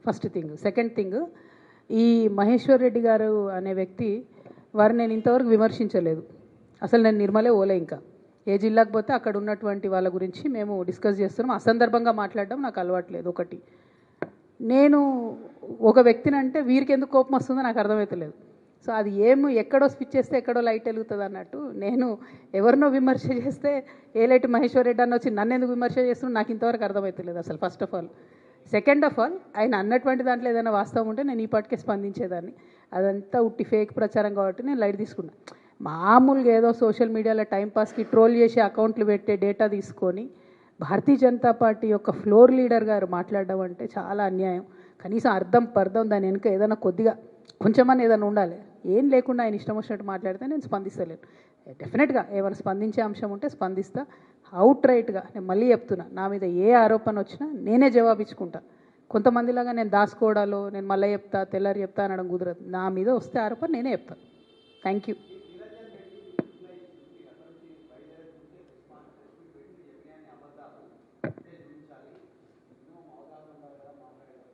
First thing. Second thing, ఈ మహేశ్వర్ రెడ్డి గారు అనే వ్యక్తి వారిని నేను ఇంతవరకు విమర్శించలేదు. అసలు నేను నిర్మలే ఓలే. ఇంకా ఏ జిల్లాకు పోతే అక్కడ ఉన్నటువంటి వాళ్ళ గురించి మేము డిస్కస్ చేస్తున్నాం. అసందర్భంగా మాట్లాడడం నాకు అలవాట్లేదు. ఒకటి, నేను ఒక వ్యక్తిని అంటే వీరికి ఎందుకు కోపం వస్తుందో నాకు అర్థమవుతలేదు. సో అది ఎక్కడో స్విచ్ చేస్తే ఎక్కడో లైట్ వెలుగుతుంది అన్నట్టు నేను ఎవరినో విమర్శ చేస్తే ఏ లైట్ మహేశ్వర్ రెడ్డి అని వచ్చి నన్ను ఎందుకు విమర్శ చేస్తున్నా నాకు ఇంతవరకు అర్థమవుతలేదు అసలు. First of all. Second of all, ఆయన అన్నటువంటి దాంట్లో ఏదైనా వాస్తవం ఉంటే నేను ఈ పాటికే స్పందించేదాన్ని. అదంతా ఉట్టి ఫేక్ ప్రచారం కాబట్టి నేను లైట్ తీసుకున్నా. మామూలుగా ఏదో సోషల్ మీడియాలో టైంపాస్కి ట్రోల్ చేసి అకౌంట్లు పెట్టే డేటా తీసుకొని భారతీయ జనతా పార్టీ యొక్క ఫ్లోర్ లీడర్ గారు మాట్లాడడం అంటే చాలా అన్యాయం. కనీసం అర్థం పర్థం దాని వెనుక ఏదైనా కొద్దిగా కొంచెమని ఏదైనా ఉండాలి. ఏం లేకుండా ఆయన ఇష్టం వచ్చినట్టు మాట్లాడితే నేను స్పందిస్తలేను. డెఫినెట్గా ఏమైనా స్పందించే అంశం ఉంటే స్పందిస్తా. అవుట్ రైట్గా నేను మళ్ళీ చెప్తున్నా, నా మీద ఏ ఆరోపణ వచ్చినా నేనే జవాబిచ్చుకుంటా. కొంతమందిలాగా నేను దాచుకోవడాలో నేను మళ్ళీ చెప్తా తెల్లారి చెప్తా అనడం కుదరదు. నా మీద వస్తే ఆరోపణ నేనే చెప్తాను. Thank you.